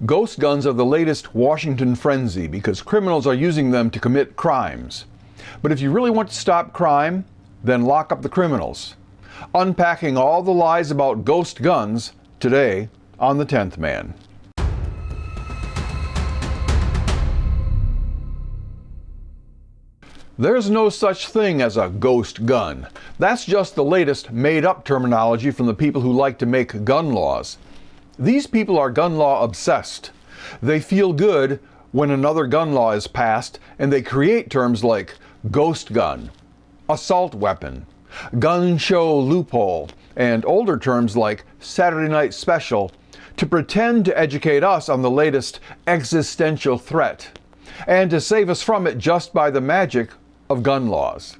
Ghost guns are the latest Washington frenzy because criminals are using them to commit crimes. But if you really want to stop crime, then lock up the criminals. Unpacking all the lies about ghost guns today on The 10th Man. There's no such thing as a ghost gun. That's just the latest made-up terminology from the people who like to make gun laws. These people are gun law obsessed. They feel good when another gun law is passed, and they create terms like ghost gun, assault weapon, gun show loophole, and older terms like Saturday Night Special to pretend to educate us on the latest existential threat, and to save us from it just by the magic of gun laws.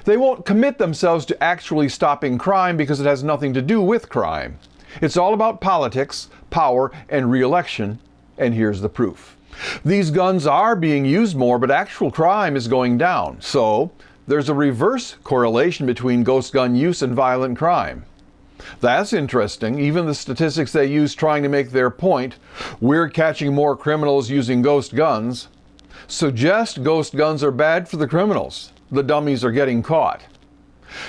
They won't commit themselves to actually stopping crime because it has nothing to do with crime. It's all about politics, power, and re-election, and here's the proof. These guns are being used more, but actual crime is going down. So, there's a reverse correlation between ghost gun use and violent crime. That's interesting. Even the statistics they use trying to make their point, we're catching more criminals using ghost guns, suggest ghost guns are bad for the criminals. The dummies are getting caught.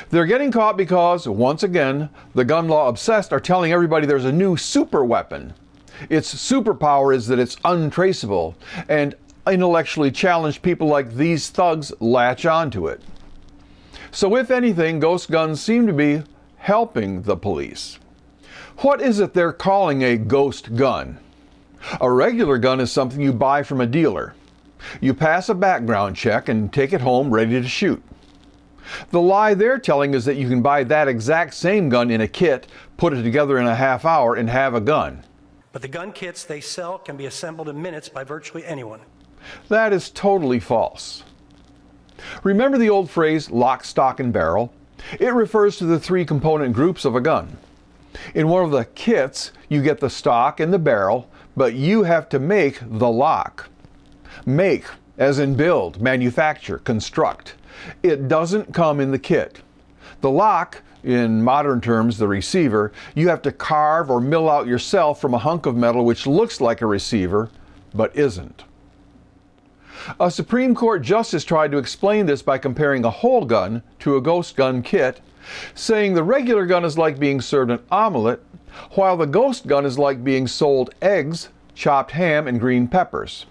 They're getting caught because, once again, the gun law obsessed are telling everybody there's a new super weapon. Its superpower is that it's untraceable, and intellectually challenged people like these thugs latch onto it. So if anything, ghost guns seem to be helping the police. What is it they're calling a ghost gun? A regular gun is something you buy from a dealer. You pass a background check and take it home ready to shoot. The lie they're telling is that you can buy that exact same gun in a kit, put it together in a half hour, and have a gun. But the gun kits they sell can be assembled in minutes by virtually anyone. That is totally false. Remember the old phrase, lock, stock, and barrel? It refers to the three component groups of a gun. In one of the kits, you get the stock and the barrel, but you have to make the lock. Make, as in build, manufacture, construct. It doesn't come in the kit. The lock, in modern terms the receiver, you have to carve or mill out yourself from a hunk of metal which looks like a receiver, but isn't. A Supreme Court justice tried to explain this by comparing a whole gun to a ghost gun kit, saying the regular gun is like being served an omelet, while the ghost gun is like being sold eggs, chopped ham, and green peppers.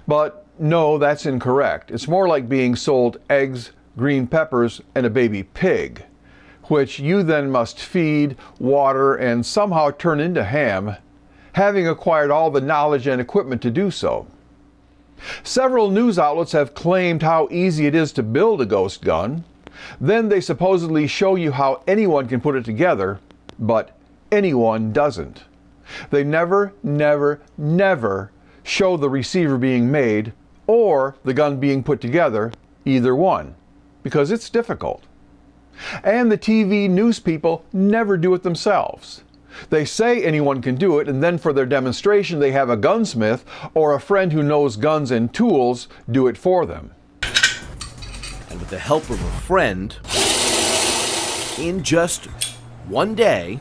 But no, that's incorrect. It's more like being sold eggs, green peppers, and a baby pig, which you then must feed, water, and somehow turn into ham, having acquired all the knowledge and equipment to do so. Several news outlets have claimed how easy it is to build a ghost gun. Then they supposedly show you how anyone can put it together, but anyone doesn't. They never show the receiver being made or the gun being put together, either one, because it's difficult. And the TV news people never do it themselves. They say anyone can do it, and then for their demonstration they have a gunsmith or a friend who knows guns and tools do it for them. And with the help of a friend, in just one day,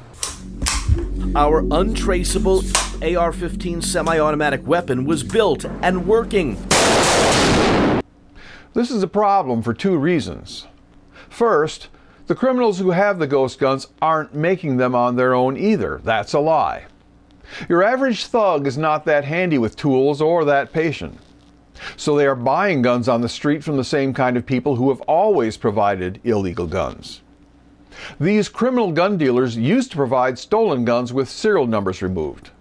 our untraceable AR-15 semi-automatic weapon was built and working. This is a problem for two reasons. First, the criminals who have the ghost guns aren't making them on their own either. That's a lie. Your average thug is not that handy with tools or that patient. So they are buying guns on the street from the same kind of people who have always provided illegal guns. These criminal gun dealers used to provide stolen guns with serial numbers removed,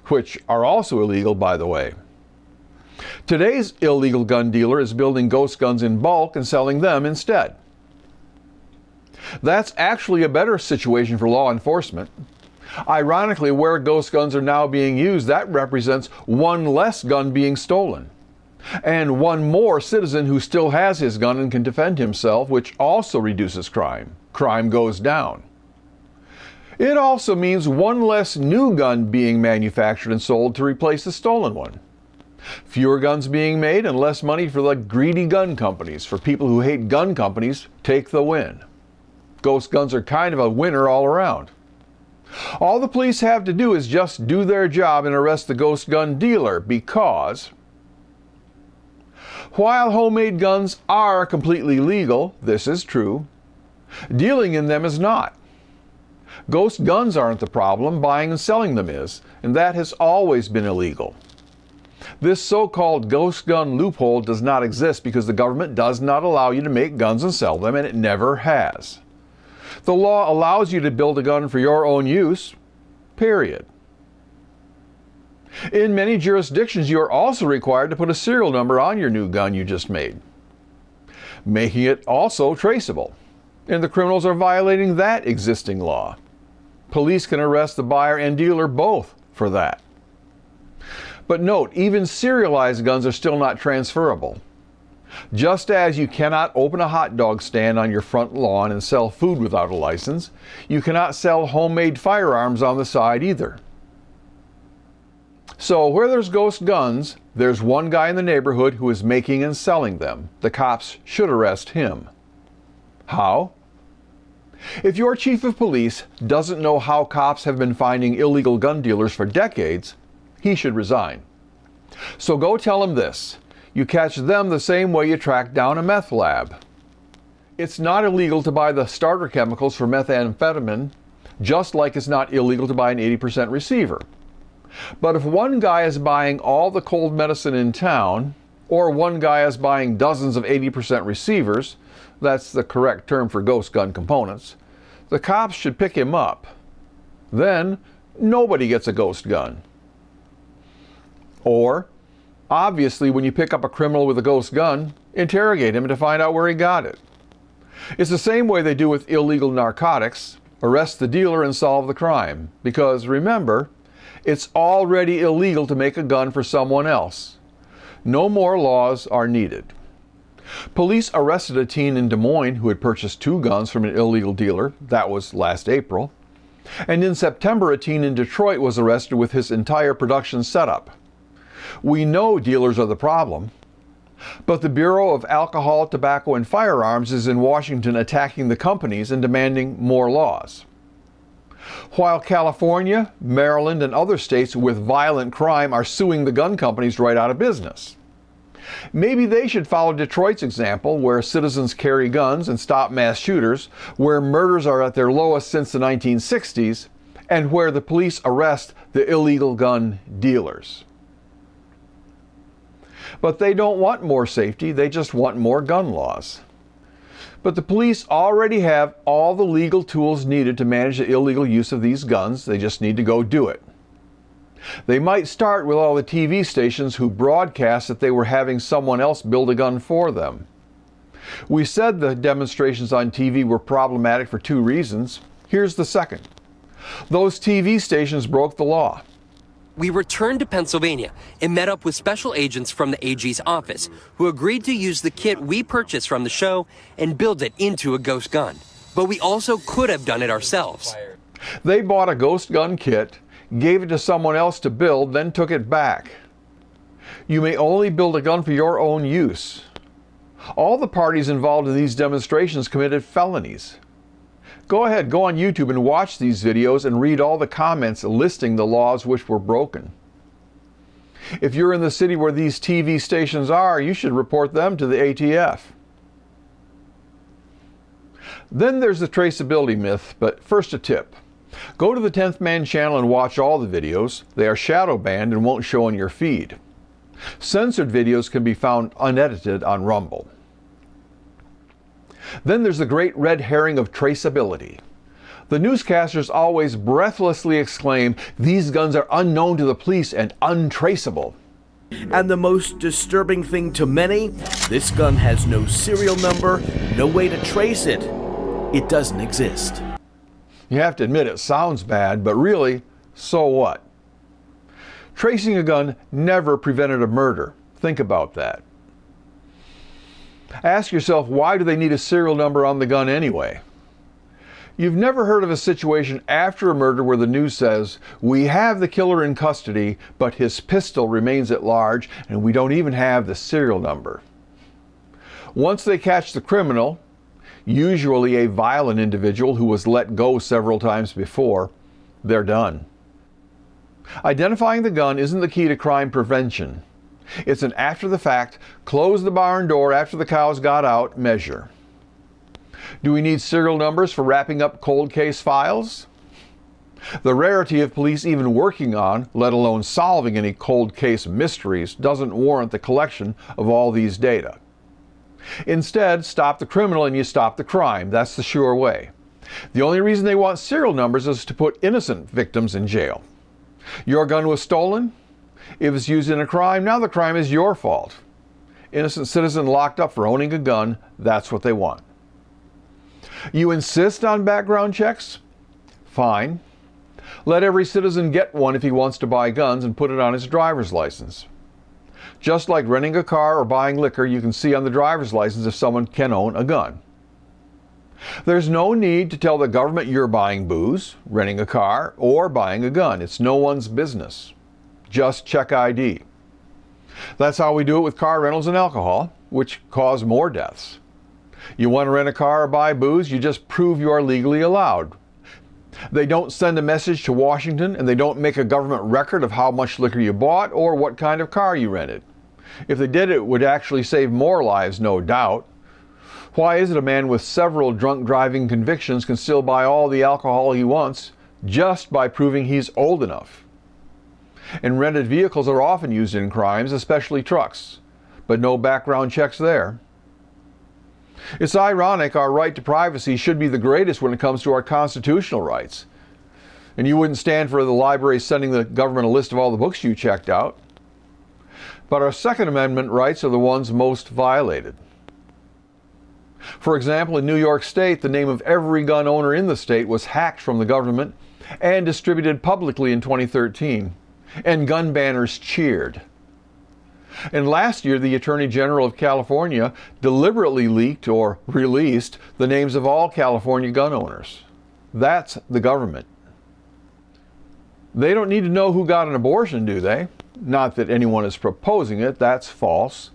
which are also illegal, by the way. Today's illegal gun dealer is building ghost guns in bulk and selling them instead. That's actually a better situation for law enforcement. Ironically, where ghost guns are now being used, that represents one less gun being stolen, and one more citizen who still has his gun and can defend himself, which also reduces crime. Crime goes down. It also means one less new gun being manufactured and sold to replace the stolen one. Fewer guns being made and less money for the greedy gun companies. For people who hate gun companies, take the win. Ghost guns are kind of a winner all around. All the police have to do is just do their job and arrest the ghost gun dealer, because while homemade guns are completely legal, this is true, dealing in them is not. Ghost guns aren't the problem, buying and selling them is, and that has always been illegal. This so-called ghost gun loophole does not exist because the government does not allow you to make guns and sell them, and it never has. The law allows you to build a gun for your own use, period. In many jurisdictions, you are also required to put a serial number on your new gun you just made, making it also traceable. And the criminals are violating that existing law. Police can arrest the buyer and dealer both for that. But note, even serialized guns are still not transferable. Just as you cannot open a hot dog stand on your front lawn and sell food without a license, you cannot sell homemade firearms on the side either. So where there's ghost guns, there's one guy in the neighborhood who is making and selling them. The cops should arrest him. How? If your chief of police doesn't know how cops have been finding illegal gun dealers for decades, he should resign. So go tell him this: you catch them the same way you track down a meth lab. It's not illegal to buy the starter chemicals for methamphetamine, just like it's not illegal to buy an 80% receiver. But if one guy is buying all the cold medicine in town, or one guy is buying dozens of 80% receivers, that's the correct term for ghost gun components, the cops should pick him up. Then nobody gets a ghost gun. Or, obviously, when you pick up a criminal with a ghost gun, interrogate him to find out where he got it. It's the same way they do with illegal narcotics: arrest the dealer and solve the crime. Because remember, it's already illegal to make a gun for someone else. No more laws are needed. Police arrested a teen in Des Moines who had purchased 2 guns from an illegal dealer. That was last April. And in September, a teen in Detroit was arrested with his entire production setup. We know dealers are the problem, but the Bureau of Alcohol, Tobacco, and Firearms is in Washington attacking the companies and demanding more laws. While California, Maryland, and other states with violent crime are suing the gun companies right out of business. Maybe they should follow Detroit's example, where citizens carry guns and stop mass shooters, where murders are at their lowest since the 1960s, and where the police arrest the illegal gun dealers. But they don't want more safety, they just want more gun laws. But the police already have all the legal tools needed to manage the illegal use of these guns. They just need to go do it. They might start with all the TV stations who broadcast that they were having someone else build a gun for them. We said the demonstrations on TV were problematic for 2 reasons. Here's the second. Those TV stations broke the law. We returned to Pennsylvania and met up with special agents from the AG's office who agreed to use the kit we purchased from the show and build it into a ghost gun. But we also could have done it ourselves. They bought a ghost gun kit, gave it to someone else to build, then took it back. You may only build a gun for your own use. All the parties involved in these demonstrations committed felonies. Go ahead, go on YouTube and watch these videos and read all the comments listing the laws which were broken. If you're in the city where these TV stations are, you should report them to the ATF. Then there's the traceability myth, but first a tip. Go to the 10th Man channel and watch all the videos. They are shadow banned and won't show on your feed. Censored videos can be found unedited on Rumble. Then there's the great red herring of traceability. The newscasters always breathlessly exclaim, "These guns are unknown to the police and untraceable." And the most disturbing thing to many, this gun has no serial number, no way to trace it. It doesn't exist. You have to admit it sounds bad, but really, so what? Tracing a gun never prevented a murder. Think about that. Ask yourself, why do they need a serial number on the gun anyway? You've never heard of a situation after a murder where the news says, "We have the killer in custody, but his pistol remains at large, and we don't even have the serial number." Once they catch the criminal, usually a violent individual who was let go several times before, they're done. Identifying the gun isn't the key to crime prevention. It's an after-the-fact, close the barn door after the cows got out measure. Do we need serial numbers for wrapping up cold case files? The rarity of police even working on, let alone solving any cold case mysteries, doesn't warrant the collection of all these data. Instead, stop the criminal and you stop the crime. That's the sure way. The only reason they want serial numbers is to put innocent victims in jail. Your gun was stolen? If it's used in a crime, now the crime is your fault. Innocent citizen locked up for owning a gun, that's what they want. You insist on background checks? Fine. Let every citizen get one if he wants to buy guns and put it on his driver's license. Just like renting a car or buying liquor, you can see on the driver's license if someone can own a gun. There's no need to tell the government you're buying booze, renting a car, or buying a gun. It's no one's business. Just check ID. That's how we do it with car rentals and alcohol, which cause more deaths. You want to rent a car or buy booze, you just prove you are legally allowed. They don't send a message to Washington, and they don't make a government record of how much liquor you bought or what kind of car you rented. If they did, it would actually save more lives, no doubt. Why is it a man with several drunk driving convictions can still buy all the alcohol he wants just by proving he's old enough? And rented vehicles are often used in crimes, especially trucks, but no background checks there. It's ironic our right to privacy should be the greatest when it comes to our constitutional rights. And you wouldn't stand for the library sending the government a list of all the books you checked out. But our Second Amendment rights are the ones most violated. For example, in New York State, the name of every gun owner in the state was hacked from the government and distributed publicly in 2013, and gun banners cheered. And last year, the Attorney General of California deliberately leaked or released the names of all California gun owners. That's the government. They don't need to know who got an abortion, do they? Not that anyone is proposing it, that's false.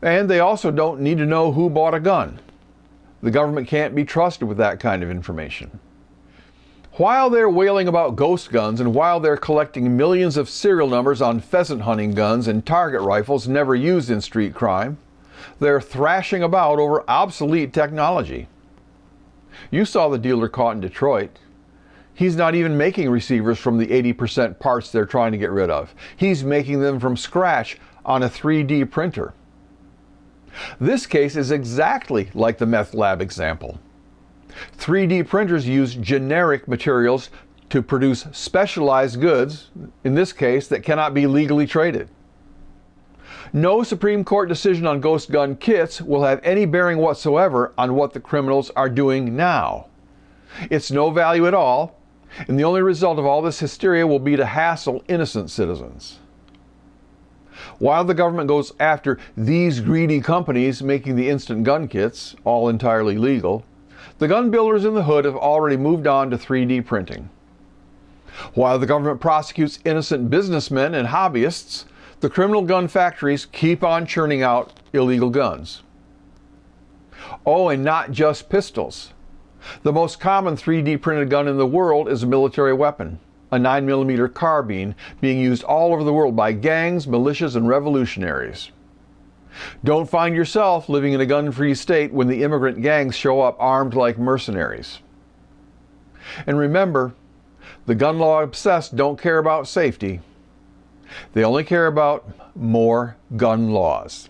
And they also don't need to know who bought a gun. The government can't be trusted with that kind of information. While they're wailing about ghost guns and while they're collecting millions of serial numbers on pheasant hunting guns and target rifles never used in street crime, they're thrashing about over obsolete technology. You saw the dealer caught in Detroit. He's not even making receivers from the 80% parts they're trying to get rid of. He's making them from scratch on a 3D printer. This case is exactly like the meth lab example. 3D printers use generic materials to produce specialized goods, in this case, that cannot be legally traded. No Supreme Court decision on ghost gun kits will have any bearing whatsoever on what the criminals are doing now. It's no value at all, and the only result of all this hysteria will be to hassle innocent citizens. While the government goes after these greedy companies making the instant gun kits, all entirely legal, the gun builders in the hood have already moved on to 3D printing. While the government prosecutes innocent businessmen and hobbyists, the criminal gun factories keep on churning out illegal guns. Oh, and not just pistols. The most common 3D printed gun in the world is a military weapon, a 9mm carbine being used all over the world by gangs, militias, and revolutionaries. Don't find yourself living in a gun-free state when the immigrant gangs show up armed like mercenaries. And remember, the gun law obsessed don't care about safety. They only care about more gun laws.